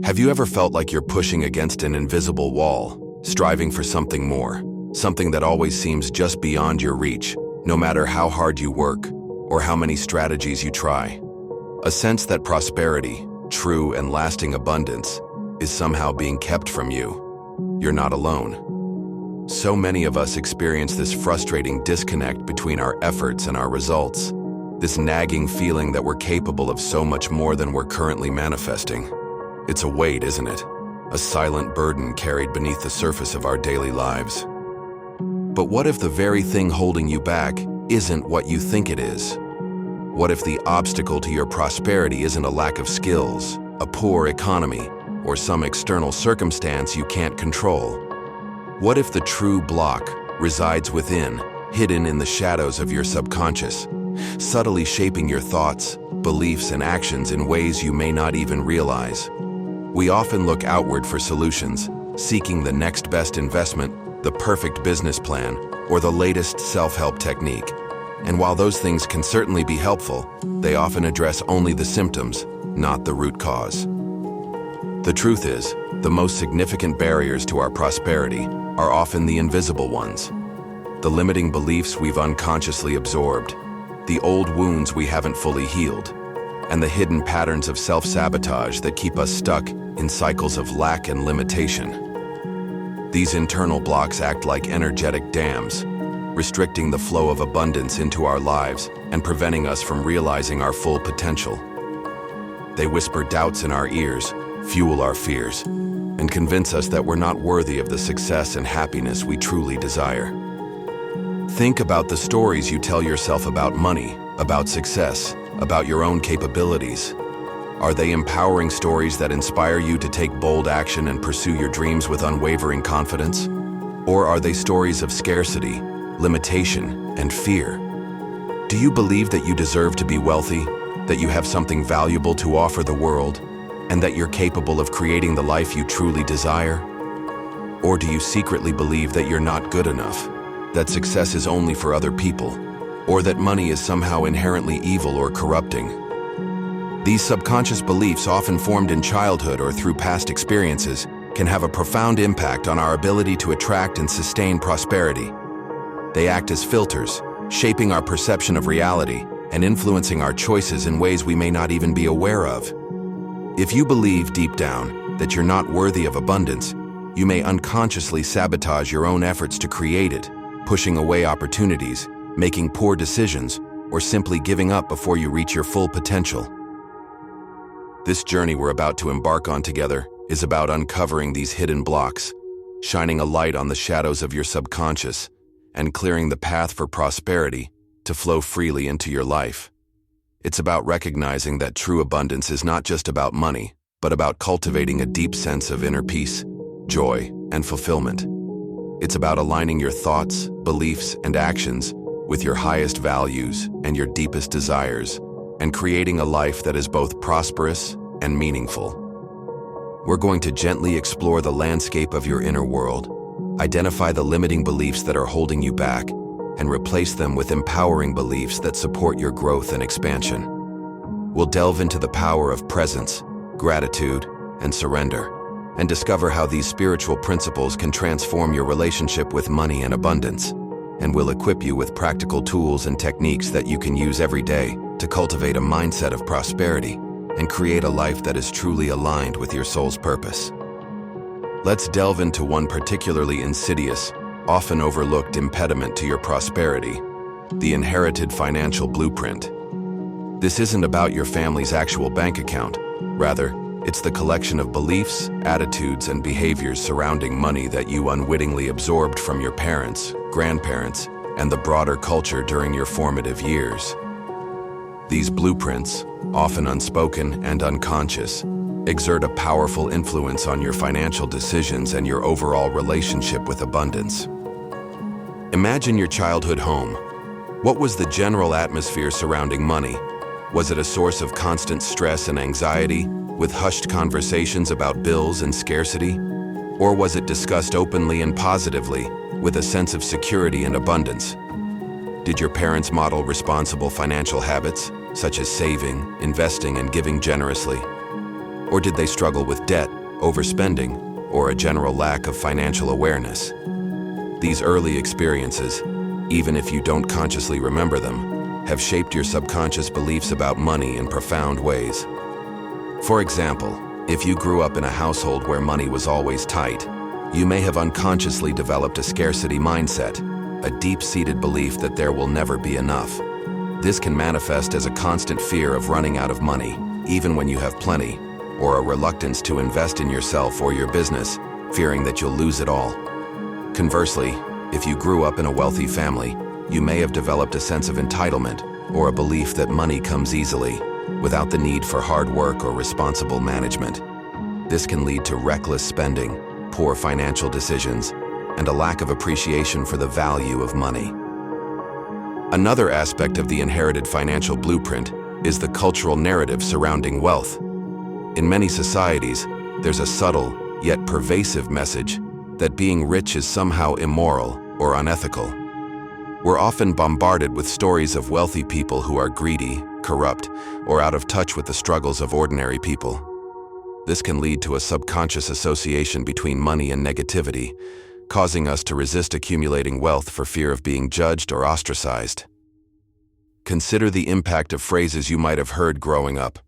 Have you ever felt like you're pushing against an invisible wall, striving for something more, something that always seems just beyond your reach, no matter how hard you work or how many strategies you try? A sense that prosperity, true and lasting abundance, is somehow being kept from you. You're not alone. So many of us experience this frustrating disconnect between our efforts and our results, this nagging feeling that we're capable of so much more than we're currently manifesting. It's a weight, isn't it? A silent burden carried beneath the surface of our daily lives. But what if the very thing holding you back isn't what you think it is? What if the obstacle to your prosperity isn't a lack of skills, a poor economy, or some external circumstance you can't control? What if the true block resides within, hidden in the shadows of your subconscious, subtly shaping your thoughts, beliefs, and actions in ways you may not even realize? We often look outward for solutions, seeking the next best investment, the perfect business plan, or the latest self-help technique. And while those things can certainly be helpful, they often address only the symptoms, not the root cause. The truth is, the most significant barriers to our prosperity are often the invisible ones. The limiting beliefs we've unconsciously absorbed, the old wounds we haven't fully healed, and the hidden patterns of self-sabotage that keep us stuck in cycles of lack and limitation. These internal blocks act like energetic dams, restricting the flow of abundance into our lives and preventing us from realizing our full potential. They whisper doubts in our ears, fuel our fears, and convince us that we're not worthy of the success and happiness we truly desire. Think about the stories you tell yourself about money, about success, about your own capabilities. Are they empowering stories that inspire you to take bold action and pursue your dreams with unwavering confidence? Or are they stories of scarcity, limitation, and fear? Do you believe that you deserve to be wealthy, that you have something valuable to offer the world, and that you're capable of creating the life you truly desire? Or do you secretly believe that you're not good enough, that success is only for other people, or that money is somehow inherently evil or corrupting? These subconscious beliefs, often formed in childhood or through past experiences, can have a profound impact on our ability to attract and sustain prosperity. They act as filters, shaping our perception of reality and influencing our choices in ways we may not even be aware of. If you believe deep down that you're not worthy of abundance, you may unconsciously sabotage your own efforts to create it, pushing away opportunities, making poor decisions, or simply giving up before you reach your full potential. This journey we're about to embark on together is about uncovering these hidden blocks, shining a light on the shadows of your subconscious, and clearing the path for prosperity to flow freely into your life. It's about recognizing that true abundance is not just about money, but about cultivating a deep sense of inner peace, joy, and fulfillment. It's about aligning your thoughts, beliefs, and actions with your highest values and your deepest desires, and creating a life that is both prosperous and meaningful. We're going to gently explore the landscape of your inner world, identify the limiting beliefs that are holding you back, and replace them with empowering beliefs that support your growth and expansion. We'll delve into the power of presence, gratitude, and surrender, and discover how these spiritual principles can transform your relationship with money and abundance. And we'll equip you with practical tools and techniques that you can use every day to cultivate a mindset of prosperity and create a life that is truly aligned with your soul's purpose. Let's delve into one particularly insidious, often overlooked impediment to your prosperity: the inherited financial blueprint. This isn't about your family's actual bank account. Rather, it's the collection of beliefs, attitudes, and behaviors surrounding money that you unwittingly absorbed from your parents, grandparents, and the broader culture during your formative years. These blueprints, often unspoken and unconscious, exert a powerful influence on your financial decisions and your overall relationship with abundance. Imagine your childhood home. What was the general atmosphere surrounding money? Was it a source of constant stress and anxiety, with hushed conversations about bills and scarcity? Or was it discussed openly and positively, with a sense of security and abundance? Did your parents model responsible financial habits, such as saving, investing, and giving generously? Or did they struggle with debt, overspending, or a general lack of financial awareness? These early experiences, even if you don't consciously remember them, have shaped your subconscious beliefs about money in profound ways. For example, if you grew up in a household where money was always tight, you may have unconsciously developed a scarcity mindset, a deep-seated belief that there will never be enough. This can manifest as a constant fear of running out of money, even when you have plenty, or a reluctance to invest in yourself or your business, fearing that you'll lose it all. Conversely, if you grew up in a wealthy family, you may have developed a sense of entitlement or a belief that money comes easily, without the need for hard work or responsible management. This can lead to reckless spending, poor financial decisions, and a lack of appreciation for the value of money. Another aspect of the inherited financial blueprint is the cultural narrative surrounding wealth. In many societies, there's a subtle, yet pervasive message that being rich is somehow immoral or unethical. We're often bombarded with stories of wealthy people who are greedy, corrupt, or out of touch with the struggles of ordinary people. This can lead to a subconscious association between money and negativity, causing us to resist accumulating wealth for fear of being judged or ostracized. Consider the impact of phrases you might have heard growing up.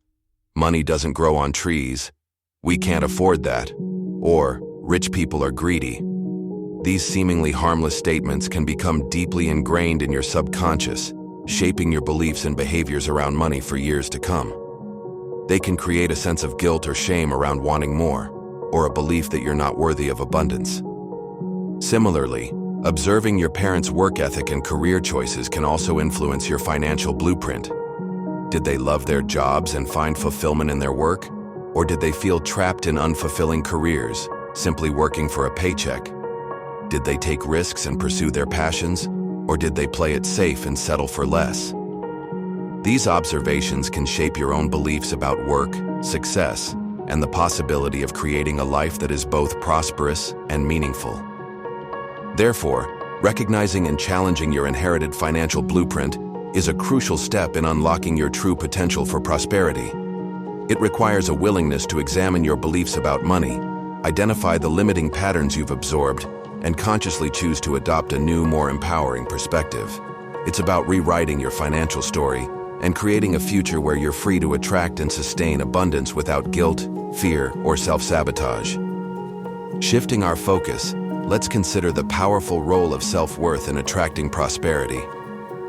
Money doesn't grow on trees. We can't afford that. Or, rich people are greedy. These seemingly harmless statements can become deeply ingrained in your subconscious, shaping your beliefs and behaviors around money for years to come. They can create a sense of guilt or shame around wanting more, or a belief that you're not worthy of abundance. Similarly, observing your parents' work ethic and career choices can also influence your financial blueprint. Did they love their jobs and find fulfillment in their work? Or did they feel trapped in unfulfilling careers, simply working for a paycheck? Did they take risks and pursue their passions? Or did they play it safe and settle for less? These observations can shape your own beliefs about work, success, and the possibility of creating a life that is both prosperous and meaningful. Therefore, recognizing and challenging your inherited financial blueprint is a crucial step in unlocking your true potential for prosperity. It requires a willingness to examine your beliefs about money, identify the limiting patterns you've absorbed, and consciously choose to adopt a new, more empowering perspective. It's about rewriting your financial story and creating a future where you're free to attract and sustain abundance without guilt, fear, or self-sabotage. Shifting our focus, let's consider the powerful role of self-worth in attracting prosperity.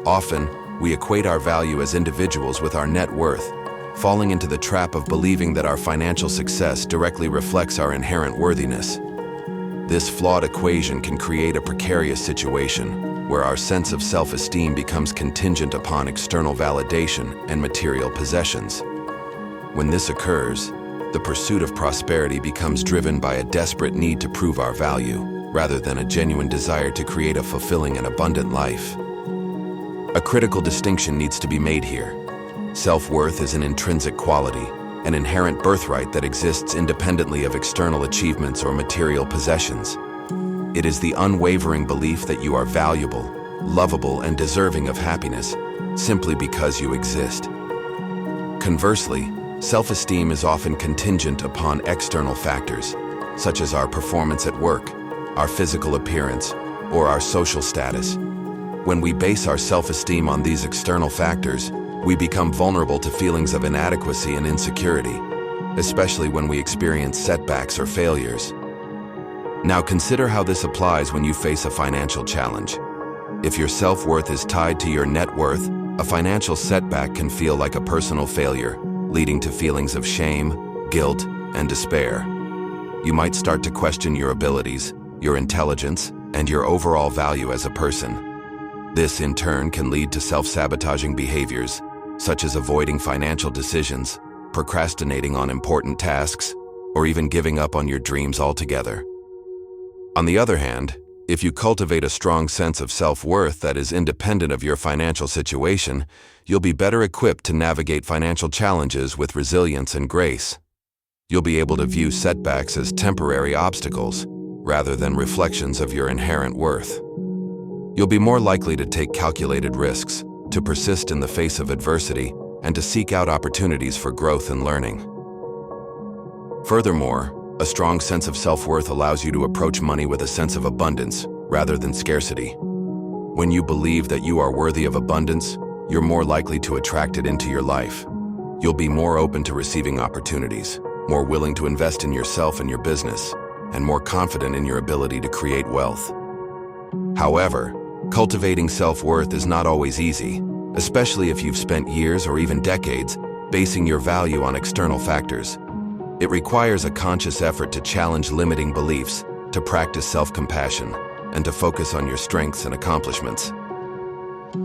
Often, we equate our value as individuals with our net worth, falling into the trap of believing that our financial success directly reflects our inherent worthiness. This flawed equation can create a precarious situation where our sense of self-esteem becomes contingent upon external validation and material possessions. When this occurs, the pursuit of prosperity becomes driven by a desperate need to prove our value, rather than a genuine desire to create a fulfilling and abundant life. A critical distinction needs to be made here. Self-worth is an intrinsic quality, an inherent birthright that exists independently of external achievements or material possessions. It is the unwavering belief that you are valuable, lovable, and deserving of happiness, simply because you exist. Conversely, self-esteem is often contingent upon external factors, such as our performance at work, our physical appearance, or our social status. When we base our self-esteem on these external factors, we become vulnerable to feelings of inadequacy and insecurity, especially when we experience setbacks or failures. Now consider how this applies when you face a financial challenge. If your self-worth is tied to your net worth, a financial setback can feel like a personal failure, leading to feelings of shame, guilt, and despair. You might start to question your abilities, your intelligence, and your overall value as a person. This, in turn, can lead to self-sabotaging behaviors, such as avoiding financial decisions, procrastinating on important tasks, or even giving up on your dreams altogether. On the other hand, if you cultivate a strong sense of self-worth that is independent of your financial situation, you'll be better equipped to navigate financial challenges with resilience and grace. You'll be able to view setbacks as temporary obstacles, rather than reflections of your inherent worth. You'll be more likely to take calculated risks, to persist in the face of adversity, and to seek out opportunities for growth and learning. Furthermore, a strong sense of self-worth allows you to approach money with a sense of abundance rather than scarcity. When you believe that you are worthy of abundance, you're more likely to attract it into your life. You'll be more open to receiving opportunities, more willing to invest in yourself and your business, and more confident in your ability to create wealth. However, cultivating self-worth is not always easy, especially if you've spent years or even decades basing your value on external factors. It requires a conscious effort to challenge limiting beliefs, to practice self-compassion, and to focus on your strengths and accomplishments.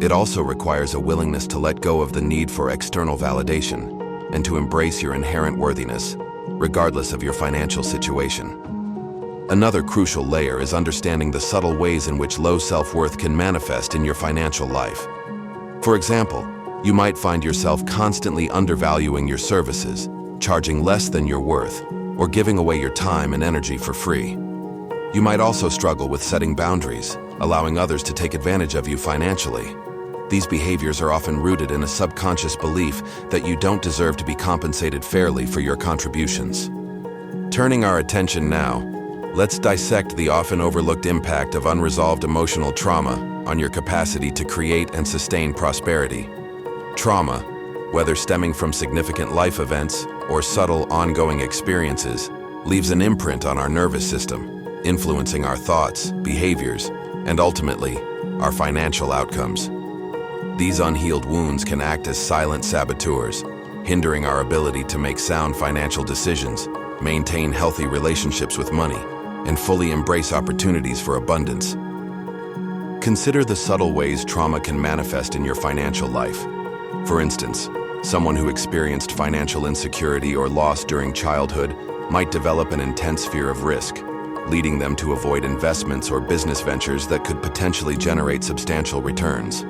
It also requires a willingness to let go of the need for external validation and to embrace your inherent worthiness, regardless of your financial situation. Another crucial layer is understanding the subtle ways in which low self-worth can manifest in your financial life. For example, you might find yourself constantly undervaluing your services, charging less than your worth, or giving away your time and energy for free. You might also struggle with setting boundaries, allowing others to take advantage of you financially. These behaviors are often rooted in a subconscious belief that you don't deserve to be compensated fairly for your contributions. Turning our attention now, let's dissect the often overlooked impact of unresolved emotional trauma on your capacity to create and sustain prosperity. Trauma, whether stemming from significant life events or subtle ongoing experiences, leaves an imprint on our nervous system, influencing our thoughts, behaviors, and ultimately, our financial outcomes. These unhealed wounds can act as silent saboteurs, hindering our ability to make sound financial decisions, maintain healthy relationships with money, and fully embrace opportunities for abundance. Consider the subtle ways trauma can manifest in your financial life. For instance, someone who experienced financial insecurity or loss during childhood might develop an intense fear of risk, leading them to avoid investments or business ventures that could potentially generate substantial returns.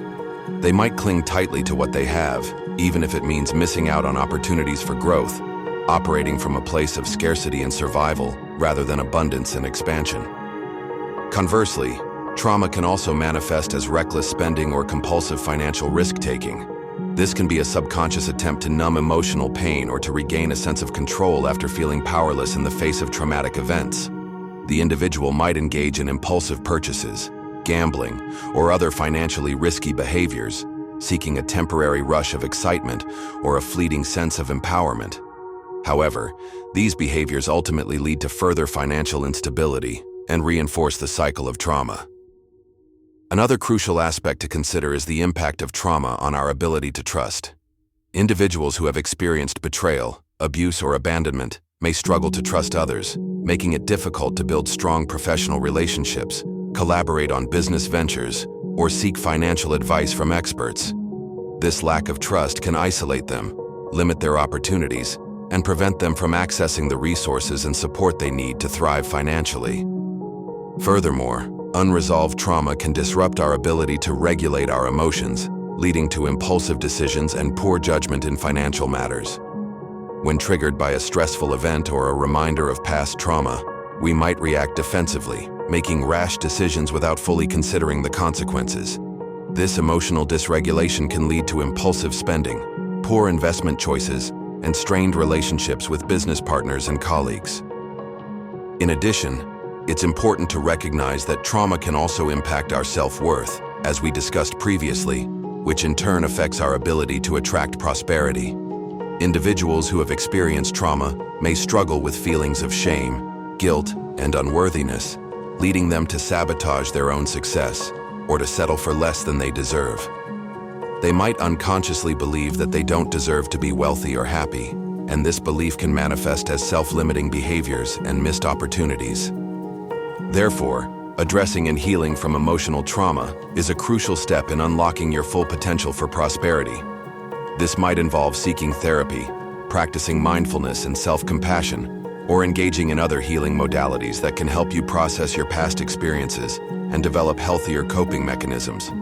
They might cling tightly to what they have, even if it means missing out on opportunities for growth, operating from a place of scarcity and survival rather than abundance and expansion. Conversely, trauma can also manifest as reckless spending or compulsive financial risk-taking. This can be a subconscious attempt to numb emotional pain or to regain a sense of control after feeling powerless in the face of traumatic events. The individual might engage in impulsive purchases, gambling, or other financially risky behaviors, seeking a temporary rush of excitement or a fleeting sense of empowerment. However, these behaviors ultimately lead to further financial instability and reinforce the cycle of trauma. Another crucial aspect to consider is the impact of trauma on our ability to trust. Individuals who have experienced betrayal, abuse, or abandonment may struggle to trust others, making it difficult to build strong professional relationships, collaborate on business ventures, or seek financial advice from experts. This lack of trust can isolate them, limit their opportunities, and prevent them from accessing the resources and support they need to thrive financially. Furthermore, unresolved trauma can disrupt our ability to regulate our emotions, leading to impulsive decisions and poor judgment in financial matters. When triggered by a stressful event or a reminder of past trauma, we might react defensively, making rash decisions without fully considering the consequences. This emotional dysregulation can lead to impulsive spending, poor investment choices, and strained relationships with business partners and colleagues. In addition, it's important to recognize that trauma can also impact our self-worth, as we discussed previously, which in turn affects our ability to attract prosperity. Individuals who have experienced trauma may struggle with feelings of shame, guilt, and unworthiness, leading them to sabotage their own success or to settle for less than they deserve. They might unconsciously believe that they don't deserve to be wealthy or happy, and this belief can manifest as self-limiting behaviors and missed opportunities. Therefore, addressing and healing from emotional trauma is a crucial step in unlocking your full potential for prosperity. This might involve seeking therapy, practicing mindfulness and self-compassion, or engaging in other healing modalities that can help you process your past experiences and develop healthier coping mechanisms.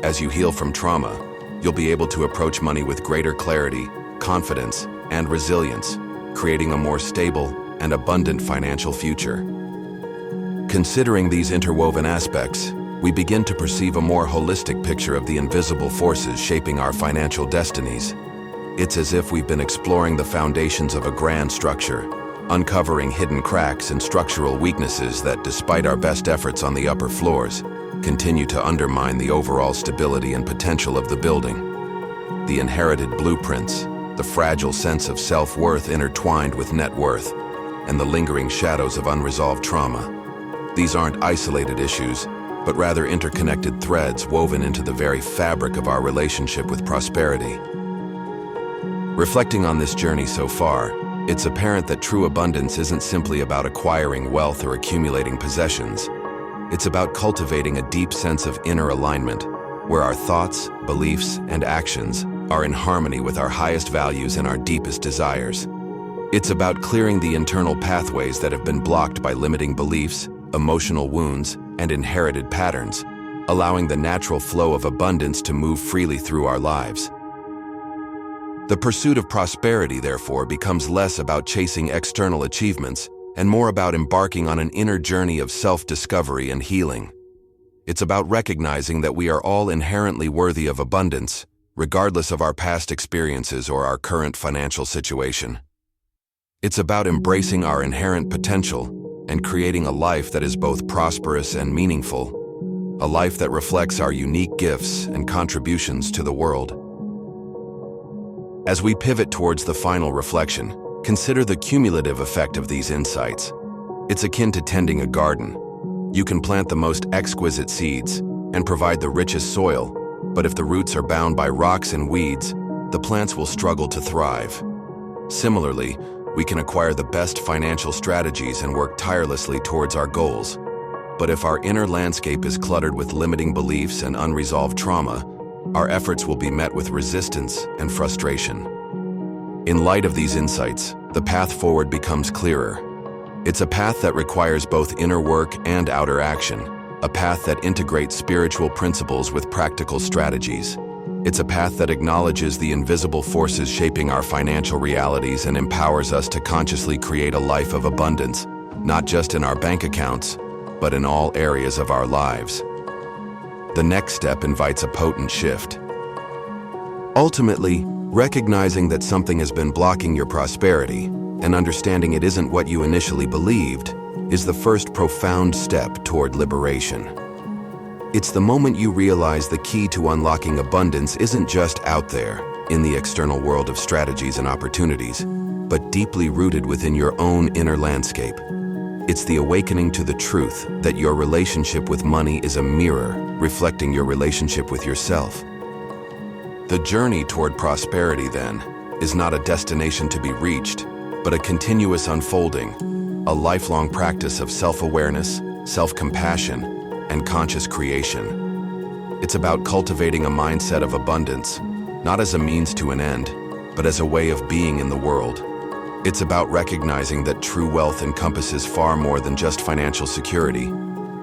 As you heal from trauma, you'll be able to approach money with greater clarity, confidence, and resilience, creating a more stable and abundant financial future. Considering these interwoven aspects, we begin to perceive a more holistic picture of the invisible forces shaping our financial destinies. It's as if we've been exploring the foundations of a grand structure, uncovering hidden cracks and structural weaknesses that, despite our best efforts on the upper floors, continue to undermine the overall stability and potential of the building. The inherited blueprints, the fragile sense of self-worth intertwined with net worth, and the lingering shadows of unresolved trauma. These aren't isolated issues, but rather interconnected threads woven into the very fabric of our relationship with prosperity. Reflecting on this journey so far, it's apparent that true abundance isn't simply about acquiring wealth or accumulating possessions. It's about cultivating a deep sense of inner alignment, where our thoughts, beliefs, and actions are in harmony with our highest values and our deepest desires. It's about clearing the internal pathways that have been blocked by limiting beliefs, emotional wounds, and inherited patterns, allowing the natural flow of abundance to move freely through our lives. The pursuit of prosperity, therefore, becomes less about chasing external achievements and more about embarking on an inner journey of self-discovery and healing. It's about recognizing that we are all inherently worthy of abundance, regardless of our past experiences or our current financial situation. It's about embracing our inherent potential and creating a life that is both prosperous and meaningful, a life that reflects our unique gifts and contributions to the world. As we pivot towards the final reflection, consider the cumulative effect of these insights. It's akin to tending a garden. You can plant the most exquisite seeds and provide the richest soil, but if the roots are bound by rocks and weeds, the plants will struggle to thrive. Similarly, we can acquire the best financial strategies and work tirelessly towards our goals. But if our inner landscape is cluttered with limiting beliefs and unresolved trauma, our efforts will be met with resistance and frustration. In light of these insights, the path forward becomes clearer. It's a path that requires both inner work and outer action, a path that integrates spiritual principles with practical strategies. It's a path that acknowledges the invisible forces shaping our financial realities and empowers us to consciously create a life of abundance, not just in our bank accounts, but in all areas of our lives. The next step invites a potent shift. Ultimately, recognizing that something has been blocking your prosperity and understanding it isn't what you initially believed is the first profound step toward liberation. It's the moment you realize the key to unlocking abundance isn't just out there in the external world of strategies and opportunities, but deeply rooted within your own inner landscape. It's the awakening to the truth that your relationship with money is a mirror reflecting your relationship with yourself. The journey toward prosperity, then, is not a destination to be reached, but a continuous unfolding, a lifelong practice of self-awareness, self-compassion, and conscious creation. It's about cultivating a mindset of abundance, not as a means to an end, but as a way of being in the world. It's about recognizing that true wealth encompasses far more than just financial security.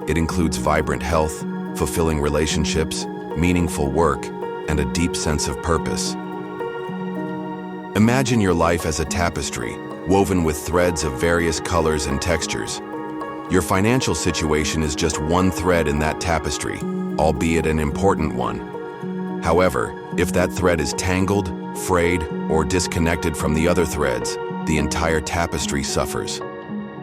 It includes vibrant health, fulfilling relationships, meaningful work, and a deep sense of purpose. Imagine your life as a tapestry, woven with threads of various colors and textures. Your financial situation is just one thread in that tapestry, albeit an important one. However, if that thread is tangled, frayed, or disconnected from the other threads, the entire tapestry suffers.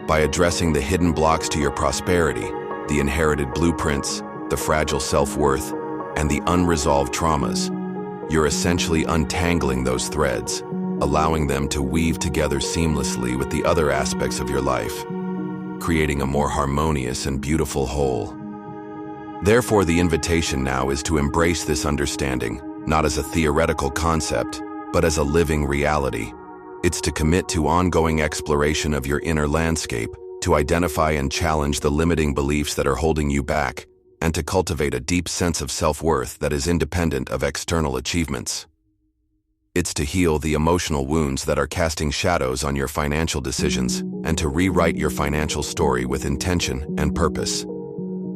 By addressing the hidden blocks to your prosperity, the inherited blueprints, the fragile self-worth, and the unresolved traumas, you're essentially untangling those threads, allowing them to weave together seamlessly with the other aspects of your life, creating a more harmonious and beautiful whole. Therefore, the invitation now is to embrace this understanding, not as a theoretical concept, but as a living reality. It's to commit to ongoing exploration of your inner landscape, to identify and challenge the limiting beliefs that are holding you back, and to cultivate a deep sense of self-worth that is independent of external achievements. It's to heal the emotional wounds that are casting shadows on your financial decisions and to rewrite your financial story with intention and purpose.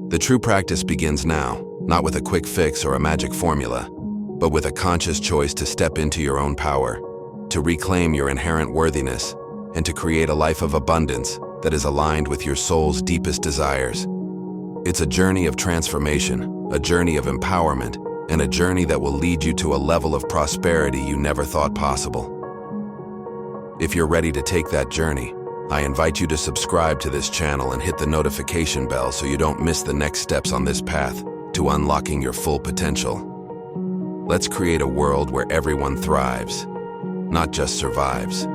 The true practice begins now, not with a quick fix or a magic formula, but with a conscious choice to step into your own power, to reclaim your inherent worthiness, and to create a life of abundance that is aligned with your soul's deepest desires. It's a journey of transformation, a journey of empowerment, and a journey that will lead you to a level of prosperity you never thought possible. If you're ready to take that journey, I invite you to subscribe to this channel and hit the notification bell so you don't miss the next steps on this path to unlocking your full potential. Let's create a world where everyone thrives, not just survives.